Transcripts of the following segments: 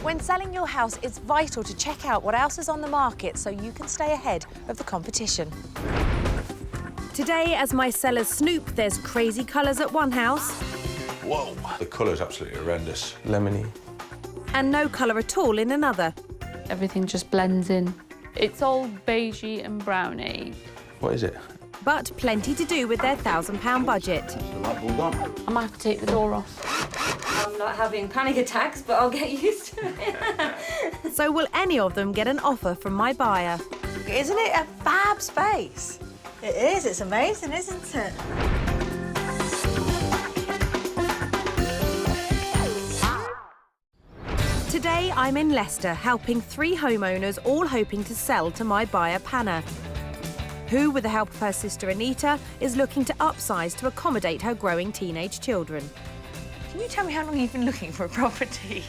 When selling your house, it's vital to check out what else is on the market so you can stay ahead of the competition. Today, as my sellers snoop, there's crazy colours at one house. Whoa, the colour's absolutely horrendous. Lemony. And no colour at all in another. Everything just blends in. It's all beigey and browny. What is it? But plenty to do with their £1,000 budget. The light bulb on. I might have to take the door off. I'm not having panic attacks, but I'll get used to it. So will any of them get an offer from my buyer? Isn't it a fab space? It is, it's amazing, isn't it? Today, I'm in Leicester, helping 3 homeowners, all hoping to sell to my buyer, Panna, who, with the help of her sister Anita, is looking to upsize to accommodate her growing teenage children. Can you tell me how long you've been looking for a property?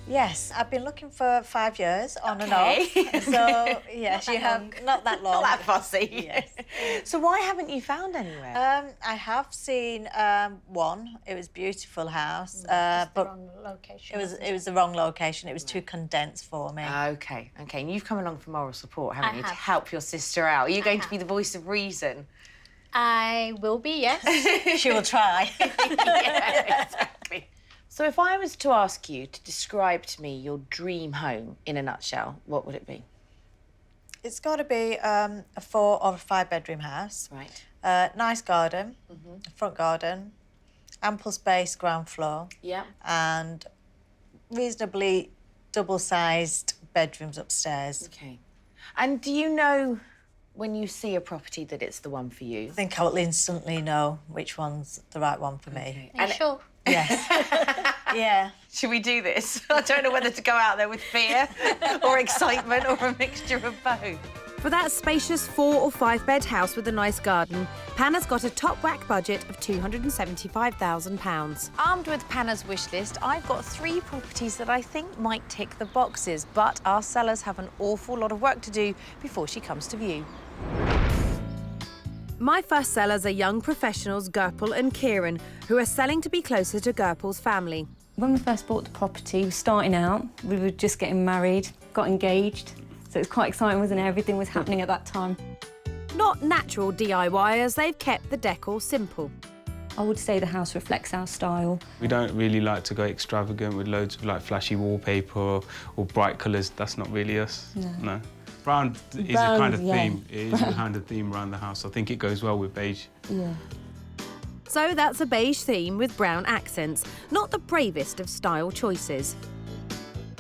Yes, I've been looking for 5 years, on and off. So, yes, you have... Not that long. Not that fussy. Yes. So why haven't you found anywhere? I have seen one. It was a beautiful house, but the wrong location. it was the wrong location. It was too condensed for me. OK. And you've come along for moral support, haven't you, to have. help your sister out? Are you going to be the voice of reason? I will be, yes. She will try. Yeah, exactly. So if I was to ask you to describe to me your dream home in a nutshell, what would it be? It's got to be a 4 or 5 bedroom house. Right. Nice garden, front garden, ample space, ground floor. Yeah. And reasonably double-sized bedrooms upstairs. OK. And do you know when you see a property that it's the one for you? I think I'll instantly know which one's the right one for me. Okay. Are you sure? Yes. Yeah. Should we do this? I don't know whether to go out there with fear or excitement or a mixture of both. For that spacious 4 or 5 bed house with a nice garden, Panna's got a top whack budget of £275,000. Armed with Panna's wish list, I've got 3 properties that I think might tick the boxes, but our sellers have an awful lot of work to do before she comes to view. My first sellers are young professionals Gurpal and Kiran, who are selling to be closer to Gurpal's family. When we first bought the property, we were starting out, we were just getting married, got engaged, so it was quite exciting, wasn't it? Everything was happening at that time. Not natural DIYers, they've kept the decor simple. I would say the house reflects our style. We don't really like to go extravagant with loads of flashy wallpaper or bright colours. That's not really us. No. Brown is a kind of theme. It is a kind of theme around the house. I think it goes well with beige. Yeah. So that's a beige theme with brown accents, not the bravest of style choices.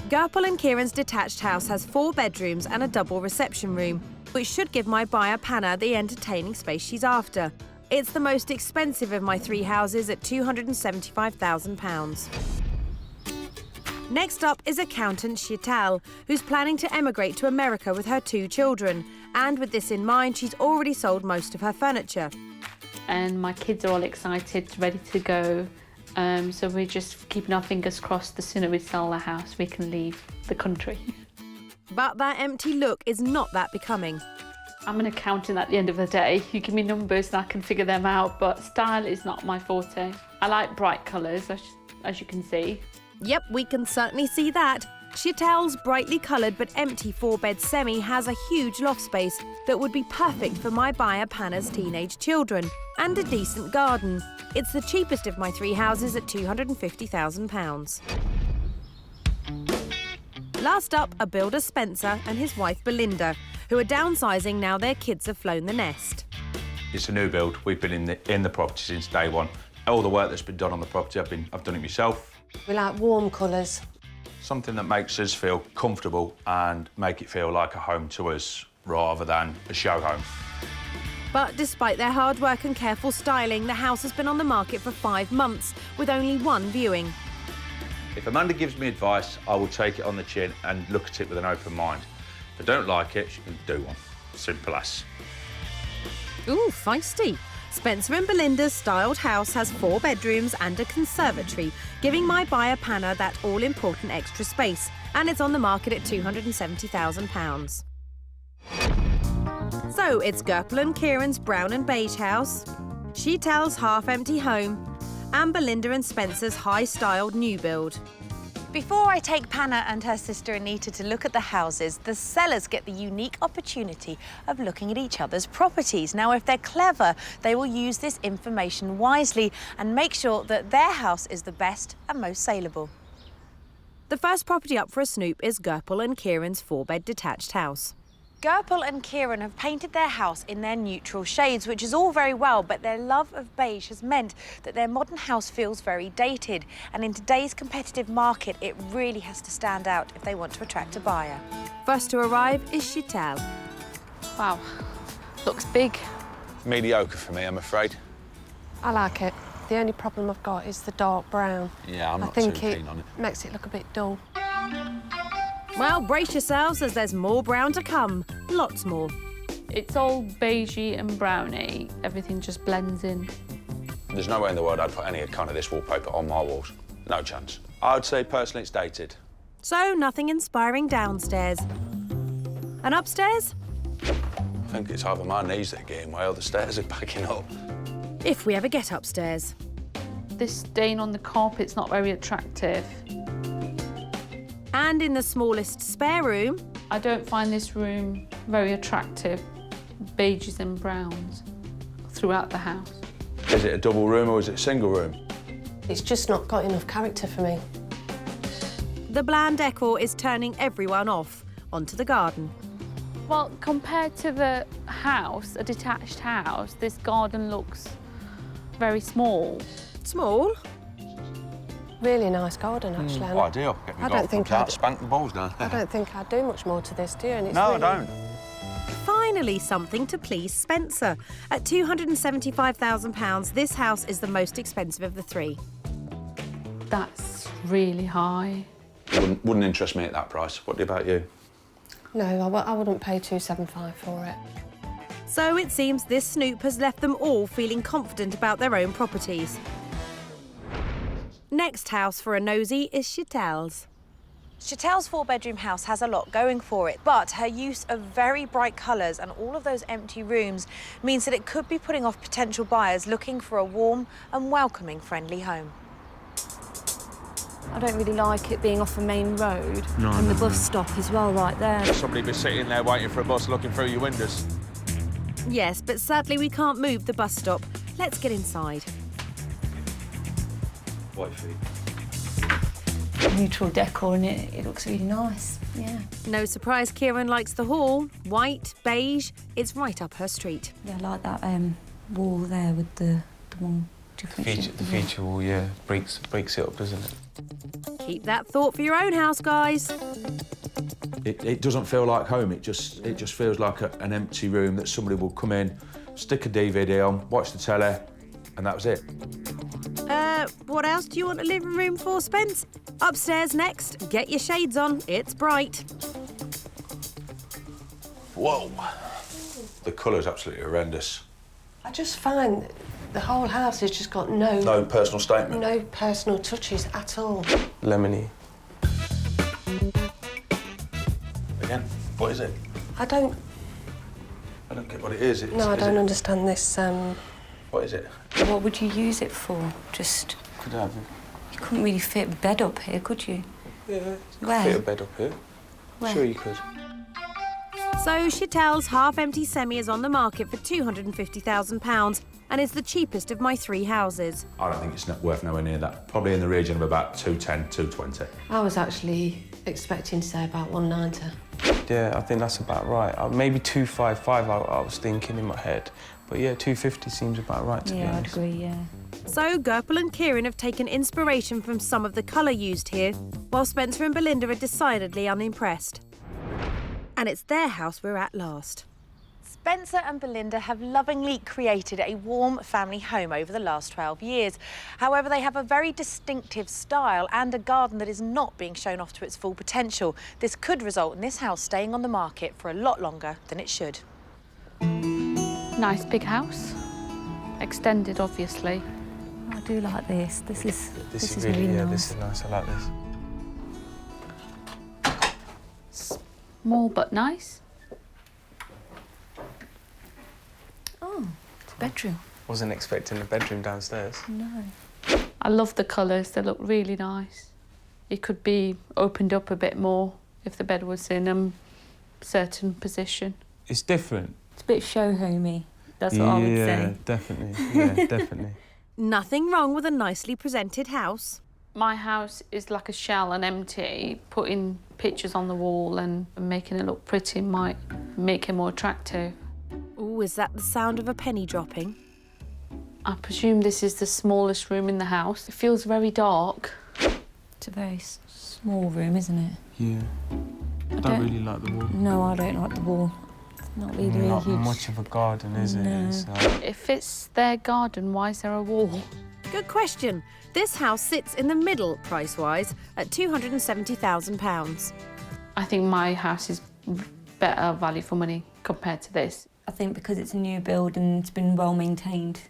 Gurpal and Kiran's detached house has 4 bedrooms and a double reception room, which should give my buyer Panna the entertaining space she's after. It's the most expensive of my 3 houses at £275,000. Next up is accountant Sheetal, who's planning to emigrate to America with her 2 children. And with this in mind, she's already sold most of her furniture. And my kids are all excited, ready to go. So we're just keeping our fingers crossed. The sooner we sell the house, we can leave the country. But that empty look is not that becoming. I'm an accountant at the end of the day. You give me numbers and I can figure them out, but style is not my forte. I like bright colours, as you can see. Yep, we can certainly see that. Sheetal's brightly coloured but empty 4-bed semi has a huge loft space that would be perfect for my buyer Panna's teenage children, and a decent garden. It's the cheapest of my 3 houses at £250,000. Last up are builder Spencer and his wife Belinda, who are downsizing now their kids have flown the nest. It's a new build. We've been in the property since day one. All the work that's been done on the property, I've done it myself. We like warm colours. Something that makes us feel comfortable and make it feel like a home to us rather than a show home. But despite their hard work and careful styling, the house has been on the market for 5 months, with only 1 viewing. If Amanda gives me advice, I will take it on the chin and look at it with an open mind. If I don't like it, she can do one. Simple as. Ooh, feisty. Spencer and Belinda's styled house has 4 bedrooms and a conservatory, giving my buyer Panna that all-important extra space, and it's on the market at £270,000. So it's Gurpal and Kiran's brown and beige house, Sheetal's half-empty home, and Belinda and Spencer's high-styled new build. Before I take Panna and her sister Anita to look at the houses, the sellers get the unique opportunity of looking at each other's properties. Now, if they're clever, they will use this information wisely and make sure that their house is the best and most saleable. The first property up for a snoop is Gurpal and Kiran's 4-bed detached house. Gurpal and Kiran have painted their house in their neutral shades, which is all very well, but their love of beige has meant that their modern house feels very dated. And in today's competitive market, it really has to stand out if they want to attract a buyer. First to arrive is Sheetal. Wow, looks big. Mediocre for me, I'm afraid. I like it. The only problem I've got is the dark brown. Yeah, I'm I not too think keen on it. Makes it look a bit dull. Well, brace yourselves as there's more brown to come. Lots more. It's all beigey and browny. Everything just blends in. There's no way in the world I'd put any kind of this wallpaper on my walls. No chance. I would say personally it's dated. So, nothing inspiring downstairs. And upstairs? I think it's either my knees that are getting way or the stairs are backing up. If we ever get upstairs. This stain on the carpet's not very attractive. And in the smallest spare room... I don't find this room very attractive. Beiges and browns throughout the house. Is it a double room or is it a single room? It's just not got enough character for me. The bland decor is turning everyone off. Onto the garden. Well, compared to the house, a detached house, this garden looks very small. Small? Really nice garden, actually. Ideal. Get me I don't think I'd spank the balls down. I don't think I'd do much more to this, do you? And it's No, really... I don't. Finally, something to please Spencer. At £275,000, this house is the most expensive of the three. That's really high. Wouldn't interest me at that price. What about you? No, I wouldn't pay £275 for it. So it seems this snoop has left them all feeling confident about their own properties. Next house for a nosy is Chhatel's. Chhatel's 4-bedroom house has a lot going for it, but her use of very bright colours and all of those empty rooms means that it could be putting off potential buyers looking for a warm and welcoming friendly home. I don't really like it being off a main road and the bus stop as well right there. Somebody be sitting there waiting for a bus looking through your windows. Yes, but sadly we can't move the bus stop. Let's get inside. White feet. Neutral decor and it looks really nice, yeah. No surprise Kiran likes the hall. White, beige, it's right up her street. Yeah, I like that wall there with the one different... The feature wall, yeah, breaks it up, doesn't it? Keep that thought for your own house, guys. It doesn't feel like home. It just feels like an empty room that somebody will come in, stick a DVD on, watch the telly, and that was it. What else do you want a living room for, Spence? Upstairs next. Get your shades on. It's bright. Whoa. The colour's absolutely horrendous. I just find the whole house has just got No personal statement. no personal touches at all. Lemony. Again, what is it? I don't get what it is. I don't understand this. What is it? What would you use it for? Just... Could have. You couldn't really fit a bed up here, could you? Yeah, Where? fit a bed up here. Where? Sure you could. So Sheetal's half-empty semi is on the market for £250,000 and is the cheapest of my 3 houses. I don't think it's worth nowhere near that. Probably in the region of about 210, 220. I was actually expecting to say about 190. Yeah, I think that's about right. Maybe 255 I was thinking in my head. But yeah, 250 seems about right to be Yeah, I'd honest. agree, yeah. So Gurpal and Kiran have taken inspiration from some of the colour used here, while Spencer and Belinda are decidedly unimpressed. And it's their house we're at last. Spencer and Belinda have lovingly created a warm family home over the last 12 years. However, they have a very distinctive style and a garden that is not being shown off to its full potential. This could result in this house staying on the market for a lot longer than it should. Nice big house. Extended, obviously. I do like this. This is really nice. This is nice. I like this. Small but nice. Oh, it's a bedroom. Wasn't expecting a bedroom downstairs. No. I love the colours. They look really nice. It could be opened up a bit more if the bed was in a certain position. It's different. It's a bit show-homey. That's what I would say. Yeah, definitely. Yeah, definitely. Nothing wrong with a nicely presented house. My house is like a shell and empty. Putting pictures on the wall and making it look pretty might make it more attractive. Oh, is that the sound of a penny dropping? I presume this is the smallest room in the house. It feels very dark. It's a very small room, isn't it? Yeah. I don't really like the wall. No, I don't like the wall. It's not really Not huge. much of a garden, is it? No. So. If it's their garden, why is there a wall? Good question. This house sits in the middle, price-wise, at £270,000. I think my house is better value for money compared to this. I think because it's a new build and it's been well maintained,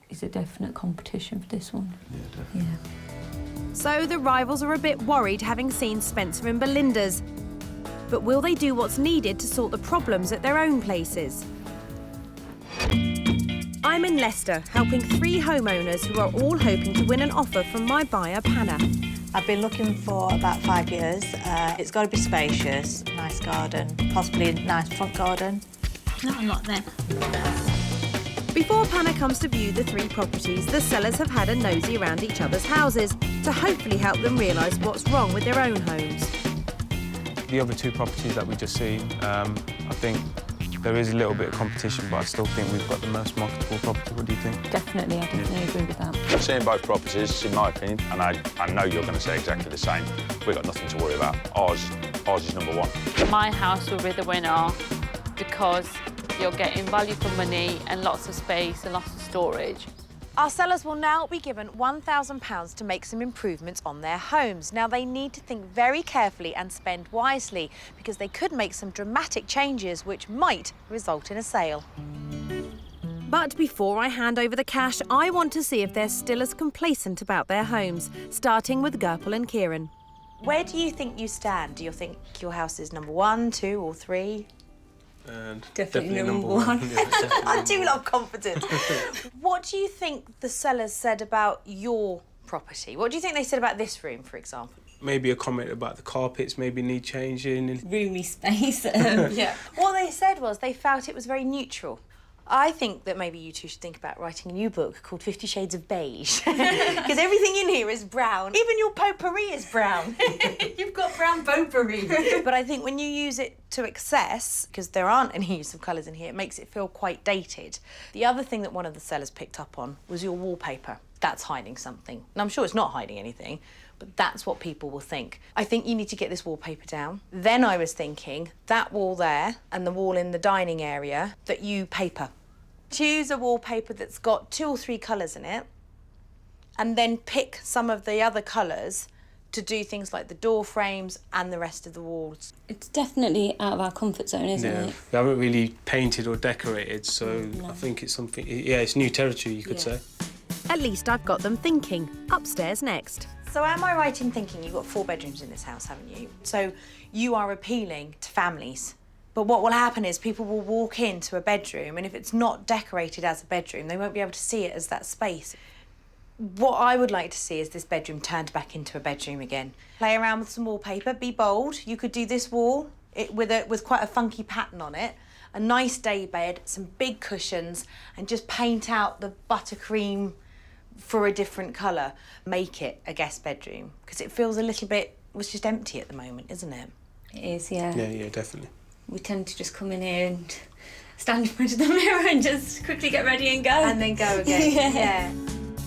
it's a definite competition for this one. Yeah, definitely. Yeah. So the rivals are a bit worried having seen Spencer and Belinda's. But will they do what's needed to sort the problems at their own places? I'm in Leicester, helping 3 homeowners who are all hoping to win an offer from my buyer, Panna. I've been looking for about 5 years. It's got to be spacious, nice garden, possibly a nice front garden. Not a lot then. Before Panna comes to view the 3 properties, the sellers have had a nosy around each other's houses to hopefully help them realise what's wrong with their own homes. The other 2 properties that we just seen, I think there is a little bit of competition, but I still think we've got the most marketable property. What do you think? Definitely, I definitely agree with that. I've seen both properties, in my opinion, and I know you're going to say exactly the same. We've got nothing to worry about. Ours is number 1. My house will be the winner because you're getting value for money and lots of space and lots of storage. Our sellers will now be given £1,000 to make some improvements on their homes. Now, they need to think very carefully and spend wisely because they could make some dramatic changes which might result in a sale. But before I hand over the cash, I want to see if they're still as complacent about their homes, starting with Gurpal and Kiran. Where do you think you stand? Do you think your house is number 1, 2 or 3? Definitely number 1. I do love confidence. What do you think the sellers said about your property? What do you think they said about this room, for example? Maybe a comment about the carpets maybe need changing. Roomy space. Yeah. What they said was they felt it was very neutral. I think that maybe you two should think about writing a new book called 50 Shades of Beige. Because everything in here is brown. Even your potpourri is brown. You've got brown potpourri. But I think when you use it to excess, because there aren't any use of colours in here, it makes it feel quite dated. The other thing that one of the sellers picked up on was your wallpaper. That's hiding something. And I'm sure it's not hiding anything, but that's what people will think. I think you need to get this wallpaper down. Then I was thinking that wall there and the wall in the dining area that you paper. Choose a wallpaper that's got 2 or 3 colours in it and then pick some of the other colours to do things like the door frames and the rest of the walls. It's definitely out of our comfort zone, isn't it? We haven't really painted or decorated, so I think it's something, yeah, it's new territory, you could say. At least I've got them thinking. Upstairs next. So am I right in thinking you've got 4 bedrooms in this house, haven't you? So you are appealing to families. But what will happen is people will walk into a bedroom and if it's not decorated as a bedroom, they won't be able to see it as that space. What I would like to see is this bedroom turned back into a bedroom again. Play around with some wallpaper, be bold. You could do this wall with quite a funky pattern on it, a nice day bed, some big cushions, and just paint out the buttercream for a different colour. Make it a guest bedroom, because it feels a little bit, it's just empty at the moment, isn't it? It is, yeah. Yeah, definitely. We tend to just come in here and stand in front of the mirror and just quickly get ready and go. And then go again, yeah.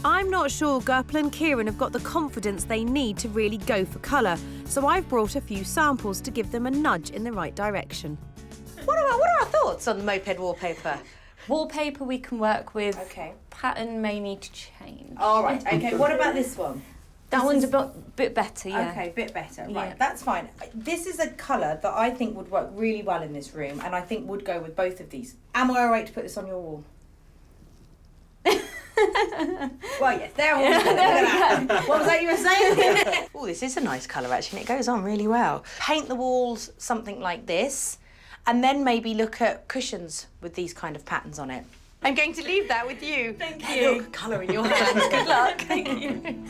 I'm not sure Gurpal and Kiran have got the confidence they need to really go for colour, so I've brought a few samples to give them a nudge in the right direction. What are our thoughts on the moped wallpaper? Wallpaper we can work with. Okay. Pattern may need to change. All right, okay. What about this one? That one's a bit better, yeah. Okay, bit better. Right, Yeah. that's fine. This is a colour that I think would work really well in this room, and I think would go with both of these. Am I all right to put this on your wall? Well, yes, there we go. What was that you were saying? Oh, this is a nice colour, actually, and it goes on really well. Paint the walls something like this, and then maybe look at cushions with these kind of patterns on it. I'm going to leave that with you. Thank you. Look, colour in your hands. Good luck. Thank you.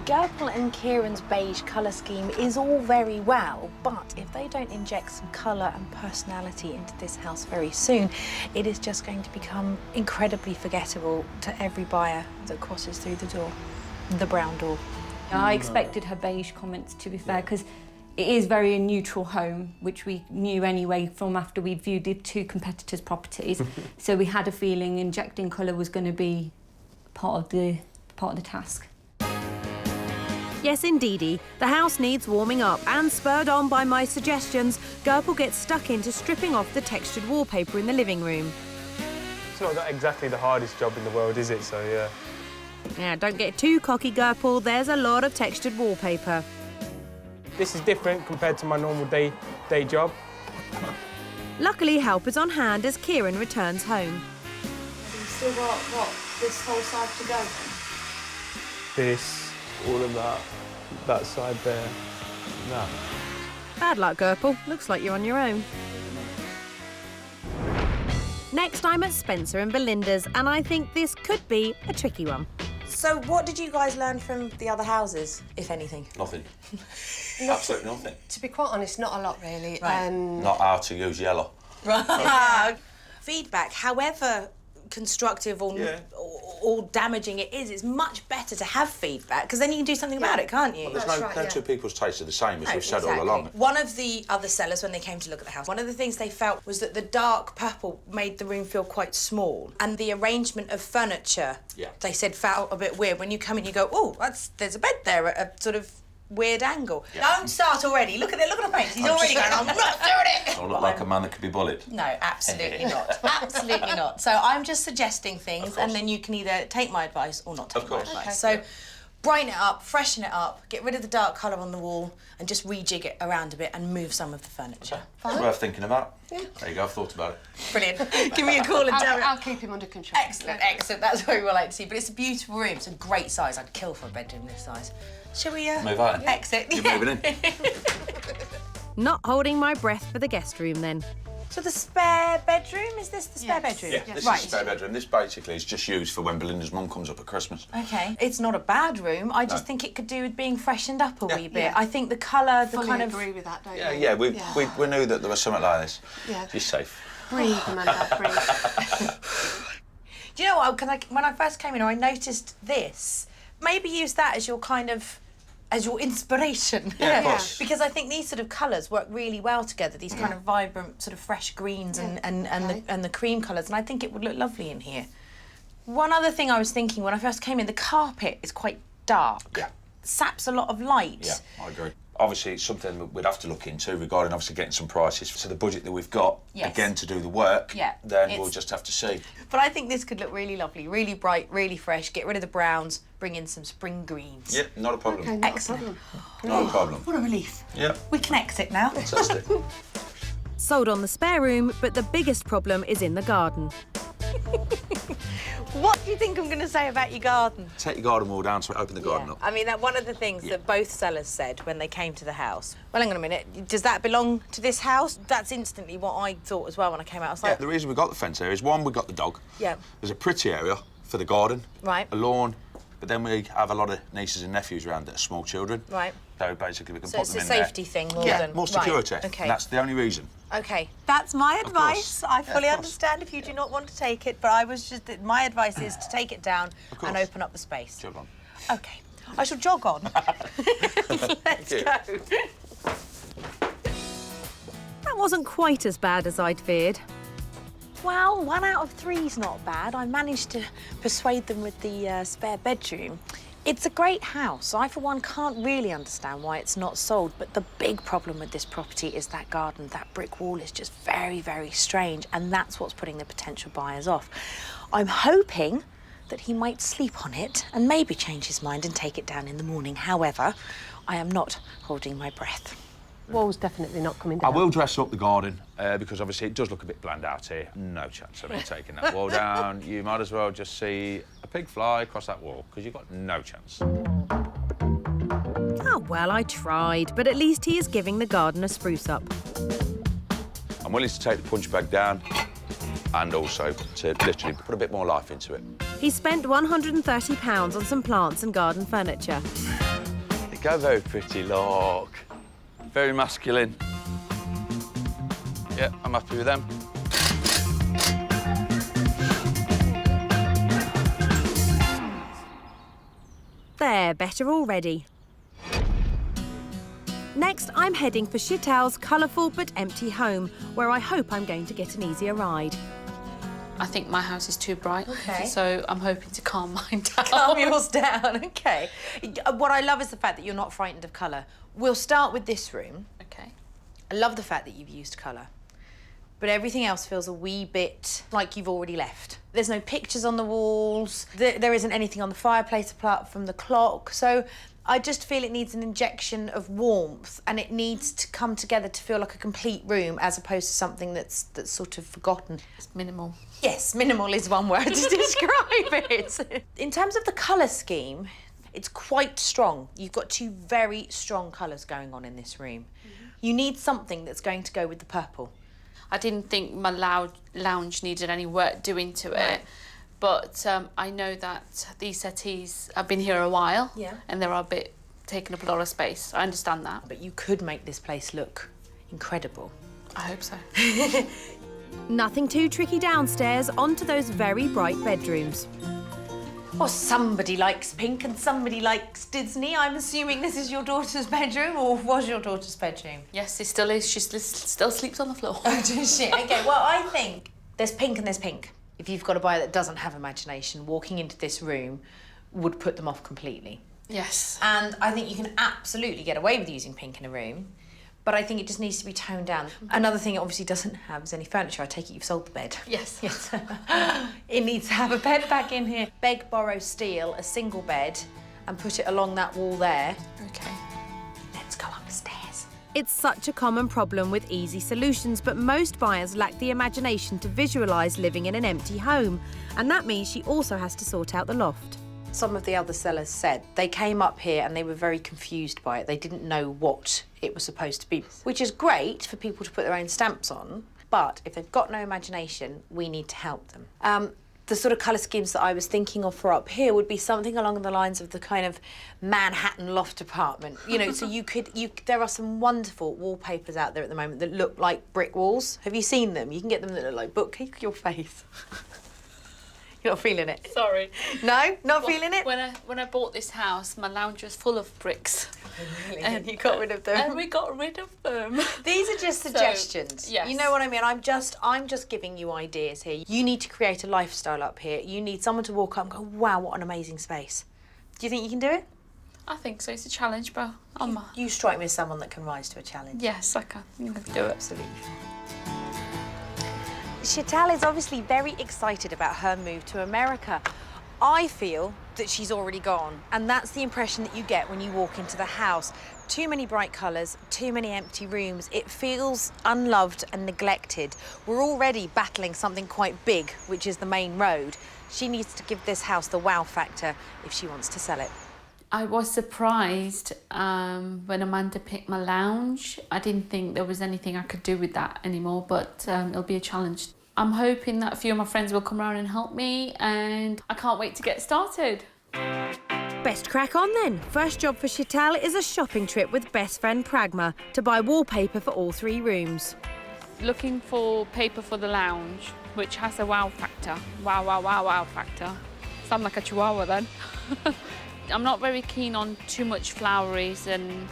Gurpal and Kiran's beige colour scheme is all very well, but if they don't inject some colour and personality into this house very soon, it is just going to become incredibly forgettable to every buyer that crosses through the door, the brown door. I expected her beige comments, to be fair, because it is very a neutral home, which we knew anyway from after we viewed the 2 competitors' properties. So we had a feeling injecting colour was going to be part of the task. Yes, indeedy, the house needs warming up, and spurred on by my suggestions, Gurpal gets stuck into stripping off the textured wallpaper in the living room. It's not exactly the hardest job in the world, is it? So, yeah. Now, don't get too cocky, Gurpal. There's a lot of textured wallpaper. This is different compared to my normal day job. Luckily, help is on hand as Kiran returns home. You've still got, what, this whole side to go? This, all of that side there, that. Bad luck, Gurpal. Looks like you're on your own. Next, I'm at Spencer and Belinda's, and I think this could be a tricky one. So what did you guys learn from the other houses, if anything? Nothing. Absolutely nothing. To be quite honest, not a lot, really. Right. Not how to use yellow. Right. Feedback, however constructive or damaging it is, it's much better to have feedback, because then you can do something about it, can't you? Well, there's no two people's tastes are the same, as we've said all along. One of the other sellers, when they came to look at the house, one of the things they felt was that the dark purple made the room feel quite small, and the arrangement of furniture, they said, felt a bit weird. When you come in, you go, oh, there's a bed there at a sort of weird angle. Yeah. Don't start already. Look at the face. He's already going, I'm not doing it. I look like a man that could be bullied. No, absolutely not. Absolutely not. So I'm just suggesting things, and then you can either take my advice or not take my advice. Okay. So brighten it up, freshen it up, get rid of the dark colour on the wall, and just rejig it around a bit and move some of the furniture. It's worth thinking about. Yeah. There you go, I've thought about it. Brilliant. Give me a call and tell me. I'll keep him under control. Excellent, excellent. That's what we would like to see. But it's a beautiful room. It's a great size. I'd kill for a bedroom this size. Shall we move on? Exit? You're moving in. Not holding my breath for the guest room, then. So the spare bedroom, is this the spare bedroom? Yeah, this is the spare bedroom. This basically is just used for when Belinda's mum comes up at Christmas. OK. It's not a bad room. I just think it could do with being freshened up a wee bit. Yeah. I think the colour, the kind of... Fully agree with that, don't you? Yeah, we knew that there was something like this. Yeah. She's safe. Breathe, Amanda, breathe. Do you know what? When I first came in, I noticed this. Maybe use that as your kind of... as your inspiration. Yeah, of course. Because I think these sort of colours work really well together, these kind of vibrant, sort of fresh greens and the cream colours, and I think it would look lovely in here. One other thing I was thinking when I first came in, the carpet is quite dark. Yeah. Saps a lot of light. Yeah, I agree. Obviously, it's something that we'd have to look into regarding obviously getting some prices for the budget that we've got, again, to do the work, then we'll just have to see. But I think this could look really lovely, really bright, really fresh, get rid of the browns, bring in some spring greens. Yeah, not a problem. Okay, excellent. Not a problem. What a relief. Yeah. We can exit now. Fantastic. Sold on the spare room, but the biggest problem is in the garden. What do you think I'm going to say about your garden? Take your garden wall down to open the garden up. I mean, one of the things that both sellers said when they came to the house. Well, hang on a minute. Does that belong to this house? That's instantly what I thought as well when I came out. I was like, the reason we got the fence here is, one, we got the dog. Yeah. There's a pretty area for the garden. Right. A lawn. But then we have a lot of nieces and nephews around that are small children. Right. So basically we can put them in there. So it's a safety thing more than... more security. Right. Okay. And that's the only reason. OK. That's my advice. I fully understand if you do not want to take it, but my advice is to take it down and open up the space. Jog on. OK. I shall jog on. Let's go. That wasn't quite as bad as I'd feared. Well, 1 out of 3 is not bad. I managed to persuade them with the spare bedroom. It's a great house. I, for one, can't really understand why it's not sold, but the big problem with this property is that garden. That brick wall is just very, very strange, and that's what's putting the potential buyers off. I'm hoping that he might sleep on it and maybe change his mind and take it down in the morning. However, I am not holding my breath. Wall's definitely not coming down. I will dress up the garden because obviously it does look a bit bland out here. No chance of me taking that wall down. You might as well just see a pig fly across that wall because you've got no chance. Oh, well, I tried, but at least he is giving the garden a spruce up. I'm willing to take the punch bag down and also to literally put a bit more life into it. He spent £130 on some plants and garden furniture. They go very pretty, look. Very masculine. Yeah, I'm happy with them. They're better already. Next, I'm heading for Sheetal's colourful but empty home, where I hope I'm going to get an easier ride. I think my house is too bright, Okay. so I'm hoping to calm mine down. Calm yours down, OK. What I love is the fact that you're not frightened of colour. We'll start with this room. OK. I love the fact that you've used colour, but everything else feels a wee bit like you've already left. There's no pictures on the walls. There isn't anything on the fireplace apart from the clock. So I just feel it needs an injection of warmth, and it needs to come together to feel like a complete room, as opposed to something that's sort of forgotten. It's minimal. Yes, minimal is one word to describe it. In terms of the colour scheme, it's quite strong. You've got two very strong colours going on in this room. You need something that's going to go with the purple. I didn't think my lounge needed any work doing to it, but I know that these settees have been here a while, and they're a bit taking up a lot of space. I understand that. But you could make this place look incredible. I hope so. Nothing too tricky downstairs, onto those very bright bedrooms. Well, somebody likes pink and somebody likes Disney. I'm assuming this is your daughter's bedroom, or was your daughter's bedroom? Yes, it still is. She still sleeps on the floor. Oh, does she? OK, well, I think there's pink and there's pink. If you've got a buyer that doesn't have imagination, walking into this room would put them off completely. Yes. And I think you can absolutely get away with using pink in a room, but I think it just needs to be toned down. Another thing it obviously doesn't have is any furniture. I take it you've sold the bed. Yes. Yes. It needs to have a bed back in here. Beg, borrow, steal a single bed and put it along that wall there. OK. Let's go upstairs. It's such a common problem with easy solutions, but most buyers lack the imagination to visualise living in an empty home, and that means she also has to sort out the loft. Some of the other sellers said they came up here and they were very confused by it. They didn't know what it was supposed to be, which is great for people to put their own stamps on, but if they've got no imagination, we need to help them. The sort of colour schemes that I was thinking of for up here would be something along the lines of the kind of Manhattan loft apartment. You know, so there are some wonderful wallpapers out there at the moment that look like brick walls. Have you seen them? You can get them that look like bookcase. Your face. You're not feeling it? Sorry. No? Not feeling it? When I bought this house, my lounge was full of bricks. Really? And you got rid of them? And we got rid of them. These are just suggestions. Yes. You know what I mean? I'm just giving you ideas here. You need to create a lifestyle up here. You need someone to walk up and go, wow, what an amazing space. Do you think you can do it? I think so. It's a challenge, but You strike me as someone that can rise to a challenge. Yes, I can. You can do it. Absolutely. Chhatel is obviously very excited about her move to America. I feel that she's already gone, and that's the impression that you get when you walk into the house. Too many bright colours, too many empty rooms. It feels unloved and neglected. We're already battling something quite big, which is the main road. She needs to give this house the wow factor if she wants to sell it. I was surprised when Amanda picked my lounge. I didn't think there was anything I could do with that anymore, but it'll be a challenge. I'm hoping that a few of my friends will come around and help me, and I can't wait to get started. Best crack on then. First job for Sheetal is a shopping trip with best friend Pragma to buy wallpaper for all 3 rooms. Looking for paper for the lounge, which has a wow factor. Wow, wow, wow, wow factor. Sound like a chihuahua then. I'm not very keen on too much floweries and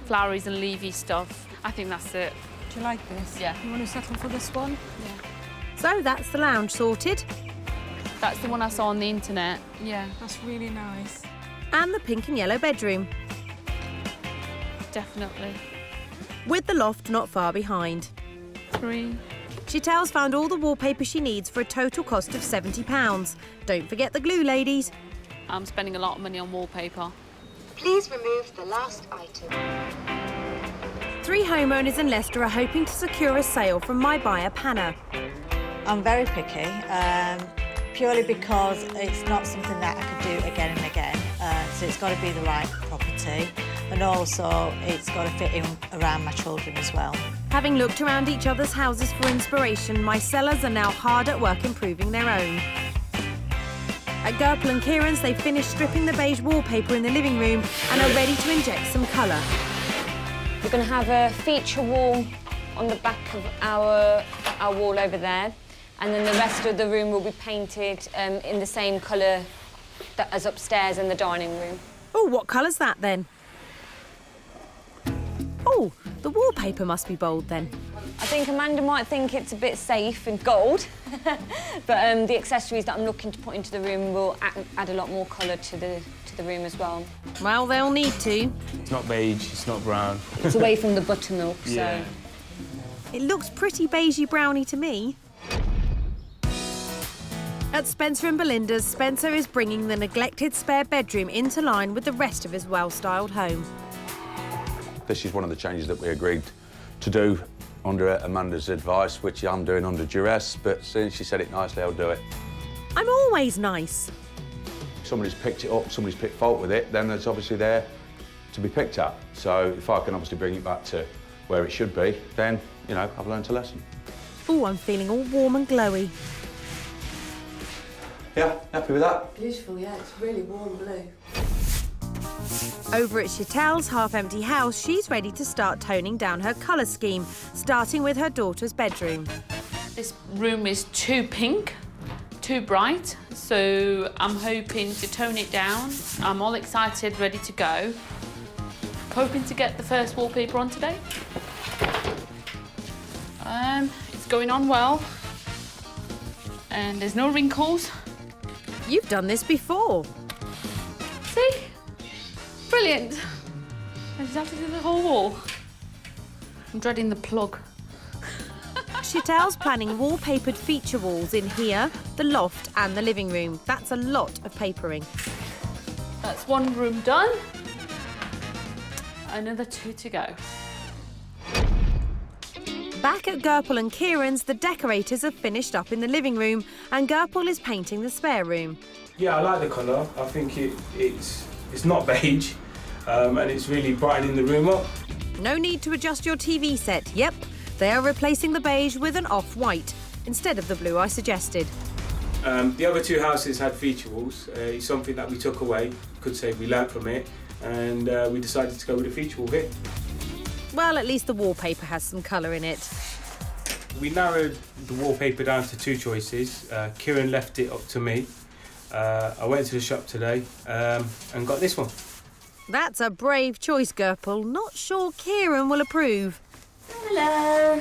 leafy stuff. I think that's it. Do you like this? Yeah. You want to settle for this one? Yeah. So that's the lounge sorted. That's the one I saw on the internet. Yeah. That's really nice. And the pink and yellow bedroom, Definitely. with the loft not far behind. 3. Sheetal's found all the wallpaper she needs for a total cost of £70. Don't forget the glue, ladies. I'm spending a lot of money on wallpaper. Please remove the last item. 3 homeowners in Leicester are hoping to secure a sale from my buyer, Pana. I'm very picky, purely because it's not something that I could do again and again. So it's got to be the right property, and also it's got to fit in around my children as well. Having looked around each other's houses for inspiration, my sellers are now hard at work improving their own. At Gurpal and Kiran's, they've finished stripping the beige wallpaper in the living room and are ready to inject some colour. We're going to have a feature wall on the back of our wall over there, and then the rest of the room will be painted in the same colour as upstairs in the dining room. Oh, what colour's that then? Oh, the wallpaper must be bold then. I think Amanda might think it's a bit safe in gold, but the accessories that I'm looking to put into the room will add a lot more colour to the room as well. Well, they'll need to. It's not beige, it's not brown. It's away from the buttermilk, Yeah. so... It looks pretty beigey browny to me. At Spencer and Belinda's, Spencer is bringing the neglected spare bedroom into line with the rest of his well-styled home. This is one of the changes that we agreed to do under Amanda's advice, which I'm doing under duress, but since she said it nicely, I'll do it. I'm always nice. If somebody's picked it up, somebody's picked fault with it, then it's obviously there to be picked at. So if I can obviously bring it back to where it should be, then, you know, I've learned a lesson. Oh, I'm feeling all warm and glowy. Yeah, happy with that? Beautiful, yeah, it's really warm blue. Over at Sheetal's half-empty house, she's ready to start toning down her colour scheme, starting with her daughter's bedroom. This room is too pink, too bright, so I'm hoping to tone it down. I'm all excited, ready to go. Hoping to get the first wallpaper on today. It's going on well, and there's no wrinkles. You've done this before. See? Brilliant. I just have to do the whole wall. I'm dreading the plug. Sheetal's planning wallpapered feature walls in here, the loft and the living room. That's a lot of papering. That's one room done. Another 2 to go. Back at Gurpal and Kiran's, the decorators have finished up in the living room and Gurpal is painting the spare room. Yeah, I like the colour. I think it's not beige, and it's really brightening the room up. No need to adjust your TV set. Yep, they are replacing the beige with an off-white instead of the blue I suggested. The other two houses had feature walls. It's something that we took away. Could say we learnt from it, and we decided to go with a feature wall here. Well, at least the wallpaper has some colour in it. We narrowed the wallpaper down to 2 choices. Kiran left it up to me. I went to the shop today and got this one. That's a brave choice, Gurpal. Not sure Kiran will approve. Hello.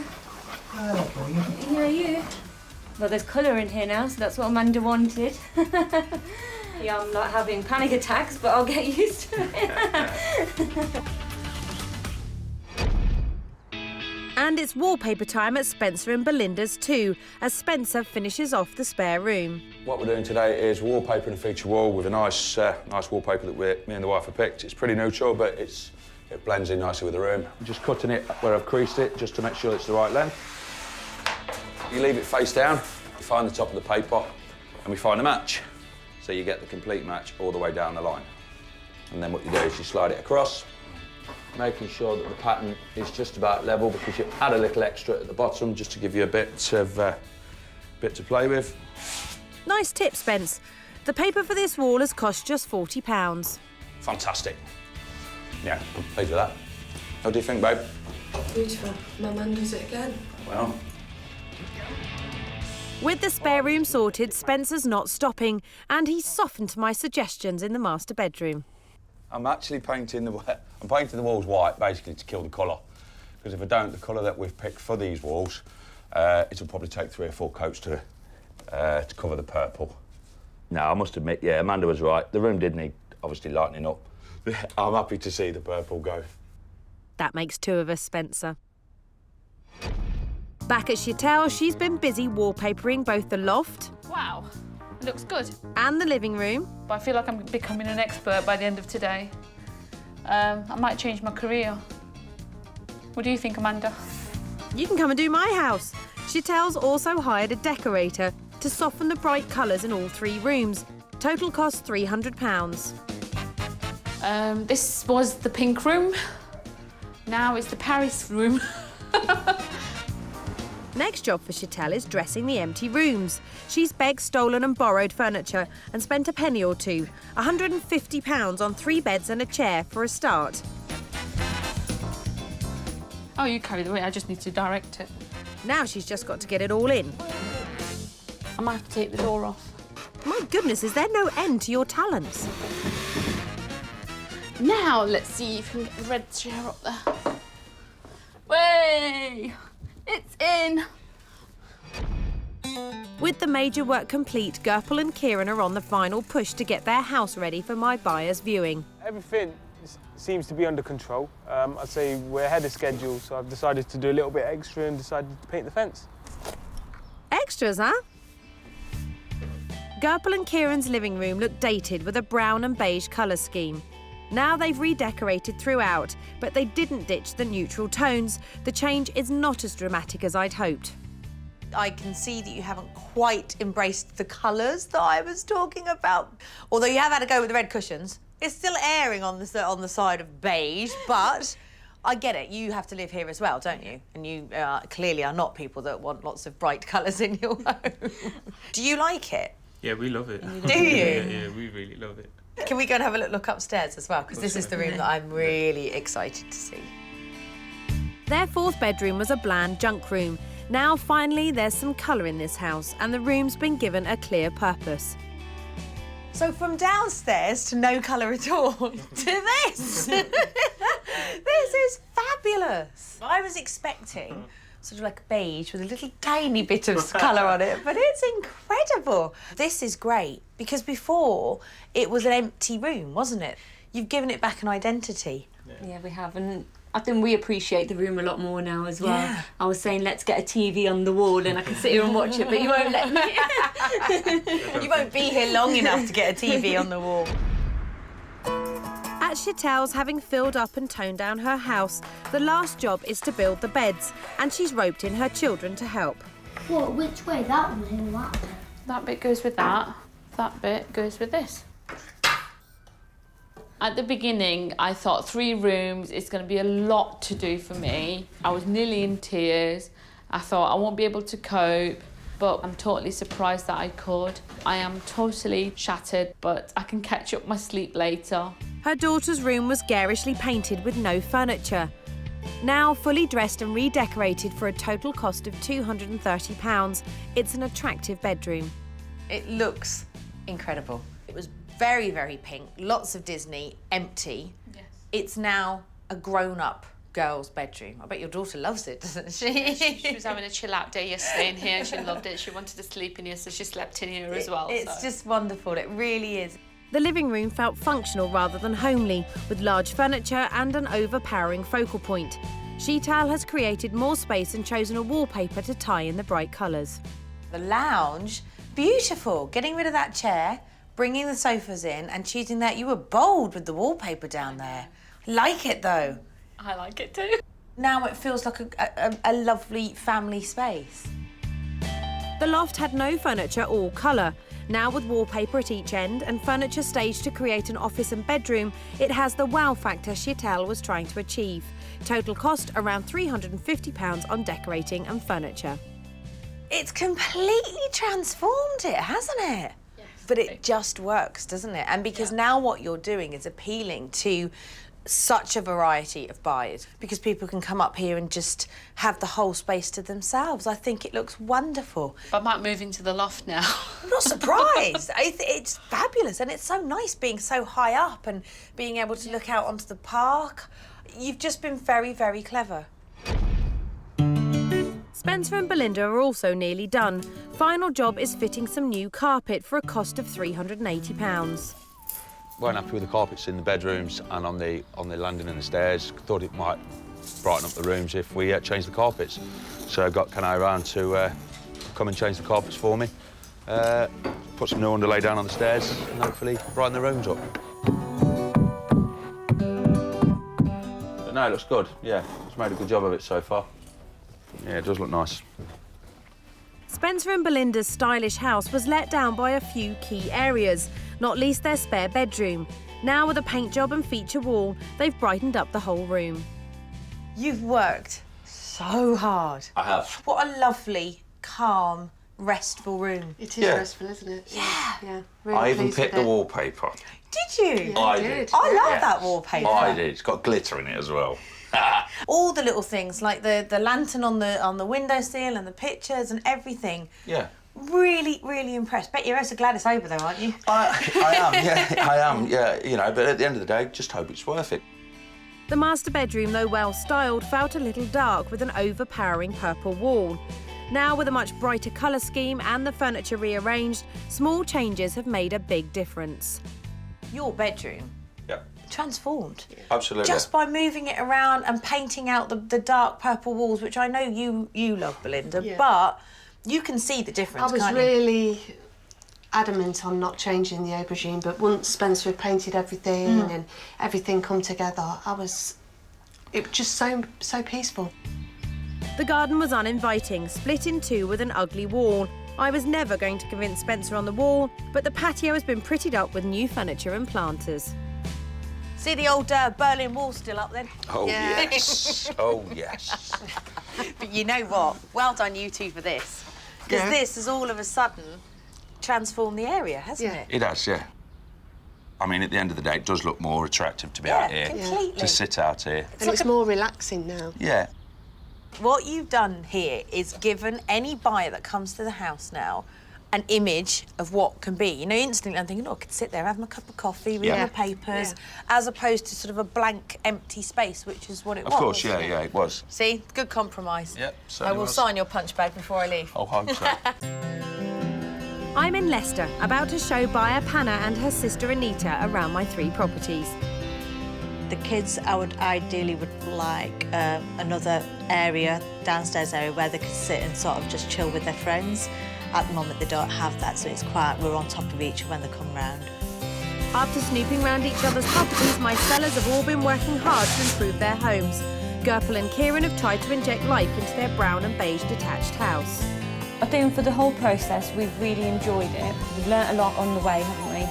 Hello, you. Well, there's colour in here now, so that's what Amanda wanted. Yeah, I'm not having panic attacks, but I'll get used to it. And it's wallpaper time at Spencer and Belinda's too, as Spencer finishes off the spare room. What we're doing today is wallpaper and a feature wall with a nice wallpaper that me and the wife have picked. It's pretty neutral, but it blends in nicely with the room. I'm just cutting it where I've creased it, just to make sure it's the right length. You leave it face down, you find the top of the paper, and we find a match. So you get the complete match all the way down the line. And then what you do is you slide it across, making sure that the pattern is just about level, because you add a little extra at the bottom just to give you a bit to play with. Nice tip, Spence. The paper for this wall has cost just £40. Fantastic. Yeah, I'm pleased with that. What do you think, babe? Beautiful. My man does it again. Well, with the spare room sorted, Spencer's not stopping, and he's softened to my suggestions in the master bedroom. I'm actually painting the walls white, basically to kill the colour. Because if I don't, the colour that we've picked for these walls, it'll probably take 3 or 4 coats to cover the purple. No, I must admit, yeah, Amanda was right. The room did need, obviously, lightening up. I'm happy to see the purple go. That makes 2 of us, Spencer. Back at Sheetal, she's been busy wallpapering both the loft... Wow, it looks good. ...and the living room. But I feel like I'm becoming an expert by the end of today. I might change my career. What do you think, Amanda? You can come and do my house. Sheetal's also hired a decorator to soften the bright colours in all 3 rooms. Total cost £300. This was the pink room. Now it's the Paris room. Next job for Sheetal is dressing the empty rooms. She's begged, stolen and borrowed furniture and spent a penny or two, £150 on 3 beds and a chair for a start. Oh, you carry the weight, I just need to direct it. Now she's just got to get it all in. I might have to take the door off. My goodness, is there no end to your talents? Now, let's see if we can get the red chair up there. Way! It's in! With the major work complete, Gurpal and Kiran are on the final push to get their house ready for my buyer's viewing. Everything seems to be under control. I'd say we're ahead of schedule, so I've decided to do a little bit extra and decided to paint the fence. Extras, huh? Gurpal and Kiran's living room looked dated with a brown and beige colour scheme. Now they've redecorated throughout, but they didn't ditch the neutral tones. The change is not as dramatic as I'd hoped. I can see that you haven't quite embraced the colours that I was talking about. Although you have had a go with the red cushions. It's still erring on the side of beige, but I get it. You have to live here as well, don't you? And you clearly are not people that want lots of bright colours in your home. Do you like it? Yeah, we love it. Do you? Yeah, we really love it. Can we go and have a look upstairs as well? Because this is the room that I'm really excited to see. Their 4th bedroom was a bland junk room. Now, finally, there's some colour in this house and the room's been given a clear purpose. So from downstairs to no colour at all to this. This is fabulous. I was expecting sort of like a beige with a little tiny bit of colour on it, but it's incredible. This is great because before it was an empty room, wasn't it? You've given it back an identity. Yeah, we have, and I think we appreciate the room a lot more now as well. Yeah. I was saying, let's get a TV on the wall and I can sit here and watch it, but you won't let me. You won't be here long enough to get a TV on the wall. At Sheetal's, having filled up and toned down her house, the last job is to build the beds, and she's roped in her children to help. What, which way? That one or that one? That bit goes with that. That bit goes with this. At the beginning, I thought 3 rooms is going to be a lot to do for me. I was nearly in tears. I thought I won't be able to cope, but I'm totally surprised that I could. I am totally shattered, but I can catch up my sleep later. Her daughter's room was garishly painted with no furniture. Now fully dressed and redecorated for a total cost of £230, it's an attractive bedroom. It looks incredible. It was very, very pink, lots of Disney, empty. Yes. It's now a grown-up girl's bedroom. I bet your daughter loves it, doesn't she? Yeah, she was having a chill-out day yesterday in here and she loved it. She wanted to sleep in here, so she slept in here as well. It's just wonderful, it really is. The living room felt functional rather than homely, with large furniture and an overpowering focal point. Sheetal has created more space and chosen a wallpaper to tie in the bright colours. The lounge, beautiful. Getting rid of that chair, bringing the sofas in and choosing that. You were bold with the wallpaper down there. Like it though. I like it too. Now it feels like a lovely family space. The loft had no furniture or colour. Now with wallpaper at each end and furniture staged to create an office and bedroom, it has the wow factor Sheetal was trying to achieve. Total cost around £350 on decorating and furniture. It's completely transformed it, hasn't it? Yes. But it just works, doesn't it? And because now what you're doing is appealing to such a variety of buyers, because people can come up here and just have the whole space to themselves. I think it looks wonderful. I might move into the loft now. I'm not surprised. It's fabulous, and it's so nice being so high up and being able to look out onto the park. You've just been very, very clever. Spencer and Belinda are also nearly done. Final job is fitting some new carpet for a cost of £380. Weren't happy with the carpets in the bedrooms and on the landing and the stairs. Thought it might brighten up the rooms if we changed the carpets. So I got Panna around to come and change the carpets for me. Put some new underlay down on the stairs and hopefully brighten the rooms up. But no, it looks good. Yeah, it's made a good job of it so far. Yeah, it does look nice. Spencer and Belinda's stylish house was let down by a few key areas, not least their spare bedroom. Now with a paint job and feature wall, they've brightened up the whole room. You've worked so hard. I have. What a lovely, calm, restful room. It is restful, isn't it? Yeah. Really I even pleased picked with the it. wallpaper. Did you? Yeah, I you did. I love Yes. that wallpaper. I did. It's got glitter in it as well. All the little things, like the lantern on the windowsill and the pictures and everything. Yeah. Really, really impressed. Bet you're so glad it's over though, aren't you? I am, yeah. I am, yeah. You know, but at the end of the day, just hope it's worth it. The master bedroom, though well styled, felt a little dark with an overpowering purple wall. Now, with a much brighter colour scheme and the furniture rearranged, small changes have made a big difference. Your bedroom Yeah. transformed. Absolutely. Just by moving it around and painting out the dark purple walls, which I know you love, Belinda, but you can see the difference, I was can't you? really adamant on not changing the aubergine, but once Spencer had painted everything and everything come together, it was just so peaceful. The garden was uninviting, split in two with an ugly wall. I was never going to convince Spencer on the wall, but the patio has been prettied up with new furniture and planters. See the old Berlin Wall still up then? Oh, yes. Oh, yes. But you know what? Well done you two for this. Because this has all of a sudden transformed the area, hasn't it? It has, yeah. I mean, at the end of the day, it does look more attractive to be out here. Completely. To sit out here. And it's more relaxing now. Yeah. What you've done here is given any buyer that comes to the house now an image of what can be. You know, instantly I'm thinking, oh, I could sit there, have my cup of coffee, read my papers, as opposed to sort of a blank, empty space, which is what it was. Of course, yeah, it was. See, good compromise. Yep, I certainly will was. sign your punch bag before I leave. Oh, hope so. I'm in Leicester, about to show buyer Panna and her sister Anita around my 3 properties. The kids, I would ideally like another area, downstairs area, where they could sit and sort of just chill with their friends. At the moment, they don't have that, so it's quite, we're on top of each other when they come round. After snooping round each other's properties, my sellers have all been working hard to improve their homes. Gurpal and Kiran have tried to inject life into their brown and beige detached house. I think for the whole process, we've really enjoyed it. We've learnt a lot on the way, haven't we?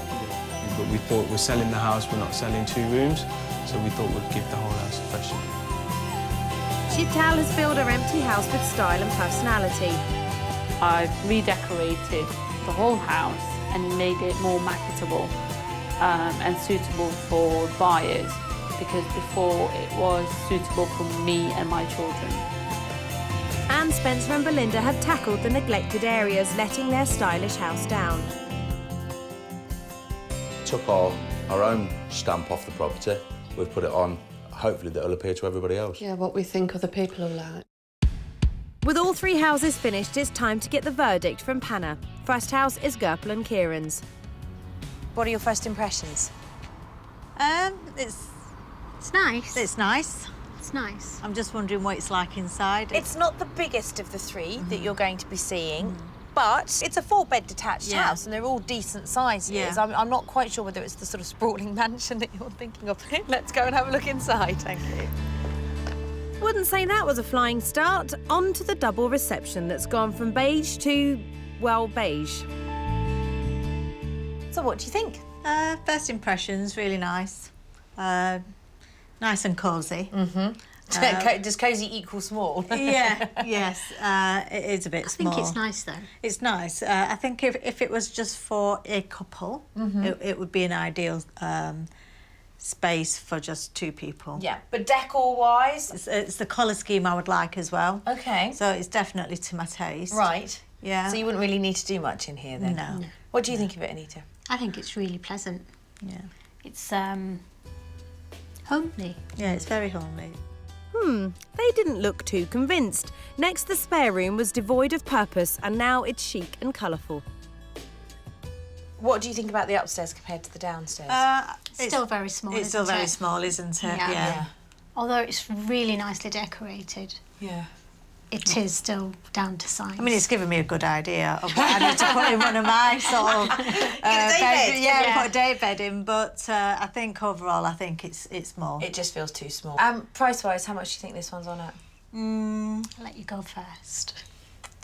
But we thought we're selling the house, we're not selling 2 rooms, so we thought we'd give the whole house a fresh look. Sheetal has filled her empty house with style and personality. I've redecorated the whole house and made it more marketable and suitable for buyers, because before it was suitable for me and my children. And Spencer and Belinda have tackled the neglected areas, letting their stylish house down. Took our own stamp off the property. We've put it on. Hopefully that'll appeal to everybody else. Yeah, what we think other people will like. With all 3 houses finished, it's time to get the verdict from Pana. First house is Gurpal and Kiran's. What are your first impressions? It's nice. It's nice. It's nice. I'm just wondering what it's like inside. It's not the biggest of the 3 that you're going to be seeing, but it's a 4-bed detached house and they're all decent sizes. Yeah. I'm not quite sure whether it's the sort of sprawling mansion that you're thinking of. Let's go and have a look inside. Thank you. Wouldn't say that was a flying start. On to the double reception that's gone from beige to, well, beige. So what do you think? First impressions, really nice. Nice and cosy. Does cosy equal small? Yeah, yes. It is a bit small. I think it's nice, though. It's nice. I think if it was just for a couple, it would be an ideal space for just 2 people. Yeah, but decor-wise? It's the colour scheme I would like as well. Okay. So it's definitely to my taste. Right. Yeah. So you wouldn't really need to do much in here then? No. What do you think of it, Anita? I think it's really pleasant. Yeah. It's homely. Yeah, it's very homely. They didn't look too convinced. Next, the spare room was devoid of purpose, and now it's chic and colourful. What do you think about the upstairs compared to the downstairs? It's still very small, It's still very small, isn't it? Yeah. Although it's really nicely decorated. Yeah. It is still down to size. I mean, it's given me a good idea of what I need to put in one of my sort of bed. Yeah, put a day bed in. But I think overall, I think it's small. It just feels too small. Price-wise, how much do you think this one's on at? I'll let you go first.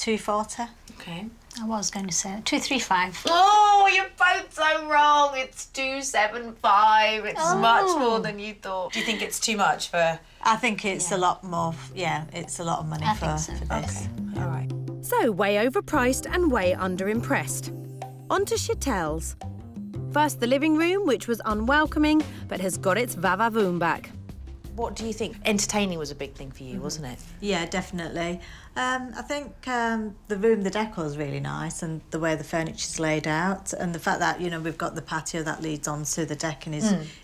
240. Okay. I was going to say 235. Oh, you're both so wrong. It's 275. It's much more than you thought. Do you think it's too much for... I think it's a lot more, it's a lot of money for this. Okay, all right. So, way overpriced and way underimpressed. On to Sheetal's. First, the living room, which was unwelcoming, but has got its va-va-voom back. What do you think? Entertaining was a big thing for you, wasn't it? Yeah, definitely. I think the room, the decor is really nice, and the way the furniture's laid out, and the fact that, we've got the patio that leads onto the decking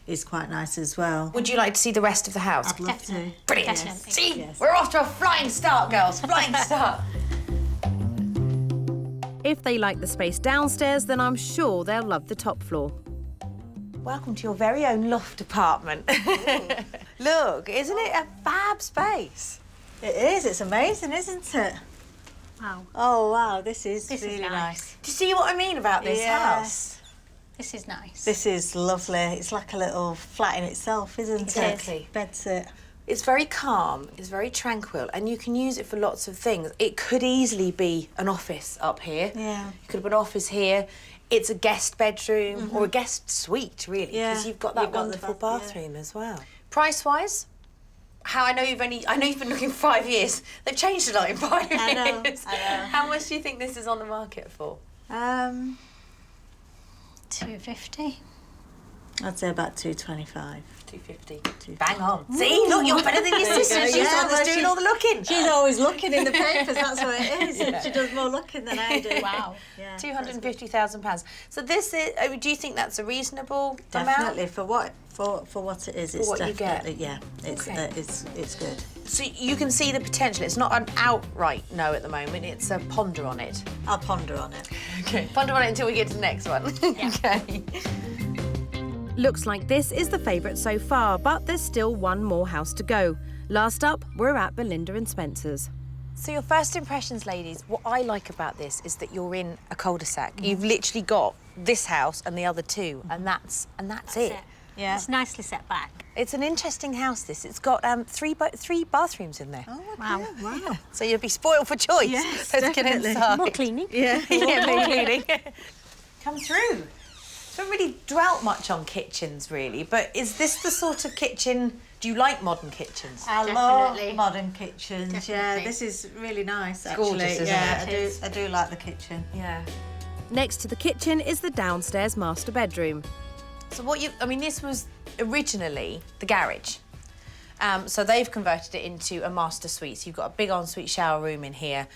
is quite nice as well. Would you like to see the rest of the house? I'd love to. Brilliant. Definitely. See, Yes. we're off to a flying start, girls. Flying start. If they like the space downstairs, then I'm sure they'll love the top floor. Welcome to your very own loft apartment. Look, isn't it a fab space? It is, it's amazing, isn't it? Wow. Oh, wow, this is This is really nice. nice. Do you see what I mean about this house? This is nice. This is lovely. It's like a little flat in itself, isn't Exactly. it? Bedsit. It's very calm, it's very tranquil, and you can use it for lots of things. It could easily be an office up here. Yeah. You could have an office here. It's a guest bedroom or a guest suite, really, because Yeah. you've got that You've got the wonderful bath, yeah. bathroom as well. Price-wise, I know you've been looking for 5 years. They've changed a lot in 5 years. I know. How much do you think this is on the market for? 250. I'd say about 225. 250. Bang on. See, look, you're better than your sister. She's the one that's doing all the looking. She's always looking in the papers, that's what it is. She does more looking than I do. Wow. Yeah, £250,000. So this is, do you think that's a reasonable definitely amount? for what it is. It's what you get. definitely it's good. So you can see the potential. It's not an outright no at the moment. It's a ponder on it. I'll ponder on it. Okay. Ponder on it until we get to the next one. Okay. Looks like this is the favourite so far, but there's still one more house to go. Last up, we're at Belinda and Spencer's. So your first impressions, ladies, what I like about this is that you're in a cul-de-sac. You've literally got this house and the other two, and that's it. Yeah. It's nicely set back. It's an interesting house, this. It's got three bathrooms in there. Oh, Wow. wow. So you'll be spoiled for choice. Yes, Let's get definitely. inside. More cleaning. Yeah. Yeah, more cleaning. Come through. Haven't really dwelt much on kitchens, really, but is this the sort of kitchen... Do you like modern kitchens? I Definitely. love modern kitchens. Yeah, Definitely. this is really nice, actually. gorgeous, isn't yeah, it? I do like the kitchen. Yeah. Next to the kitchen is the downstairs master bedroom. So this was originally the garage. So they've converted it into a master suite. So you've got a big ensuite shower room in here.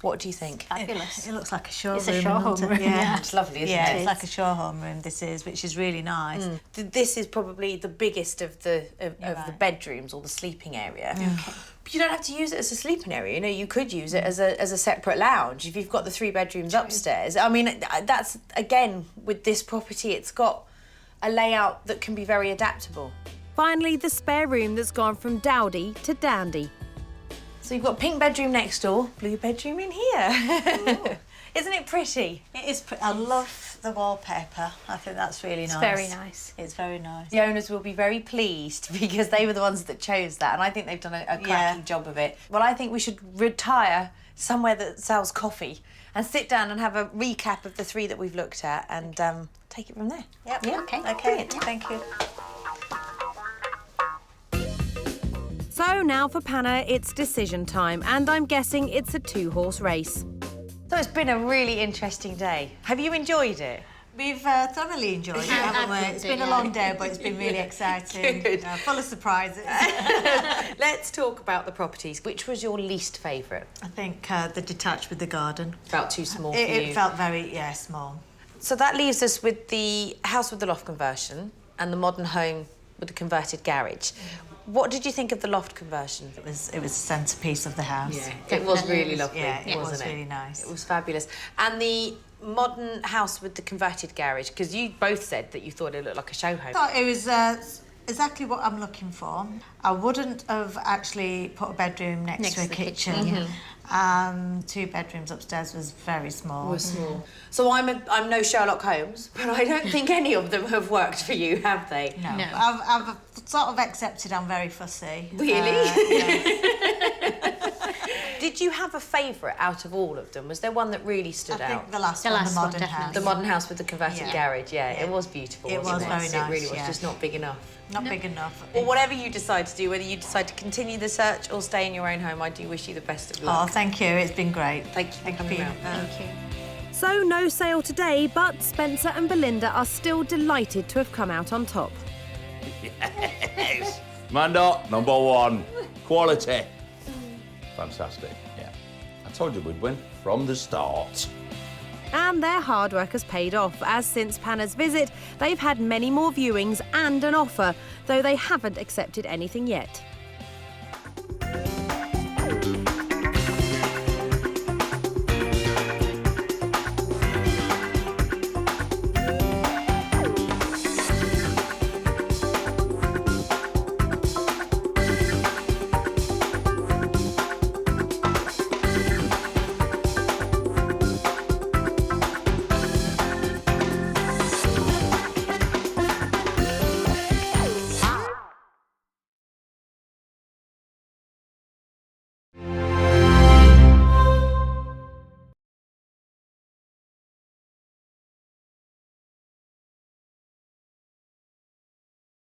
What do you think? Fabulous. It looks like a showroom. It's a showroom doesn't it? room, Yeah. It's lovely, isn't Yeah, it? it's like a show home room, this is, which is really nice. This is probably the biggest of the the bedrooms or the sleeping area. But you don't have to use it as a sleeping area. You could use it as a separate lounge if you've got the 3 bedrooms upstairs. I mean, that's, again, with this property, it's got a layout that can be very adaptable. Finally, the spare room that's gone from dowdy to dandy. So you've got pink bedroom next door, blue bedroom in here. Isn't it pretty? It is. I love the wallpaper. I think that's really nice. It's very nice. It's very nice. The owners will be very pleased because they were the ones that chose that, and I think they've done a cracking job of it. Well, I think we should retire somewhere that sells coffee and sit down and have a recap of the 3 that we've looked at and take it from there. Yep. Yeah. Okay. Brilliant. Thank you. So now for Pana, it's decision time, and I'm guessing it's a 2-horse race. So it's been a really interesting day. Have you enjoyed it? We've thoroughly enjoyed it, haven't we? It's been a long day, but it's been really exciting. Good. Full of surprises. Let's talk about the properties. Which was your least favourite? I think the detached with the garden. Felt too small for you? It felt very, small. So that leaves us with the house with the loft conversion and the modern home with the converted garage. What did you think of the loft conversion? It was the centrepiece of the house. Yeah, it was really lovely. Yeah, it was wasn't really nice. It was fabulous. And the modern house with the converted garage, because you both said that you thought it looked like a show home. I thought it was exactly what I'm looking for. I wouldn't have actually put a bedroom next to a kitchen. 2 bedrooms upstairs was very small. Was small. So I'm no Sherlock Holmes, but I don't think any of them have worked for you, have they? No. I've sort of accepted I'm very fussy. Really? Did you have a favourite out of all of them? Was there one that really stood out? I think the last one, the modern house. The modern house with the converted garage, it was beautiful. It was wasn't very nice. It really was, just not big enough. Not big enough. Well, whatever you decide to do, whether you decide to continue the search or stay in your own home, I do wish you the best of luck. Oh, thank you. It's been great. Thank you for coming round. Thank you. So no sale today, but Spencer and Belinda are still delighted to have come out on top. Yes! Mando, number one. Quality. Fantastic, yeah. I told you we'd win from the start. And their hard work has paid off, as since Panna's visit, they've had many more viewings and an offer, though they haven't accepted anything yet.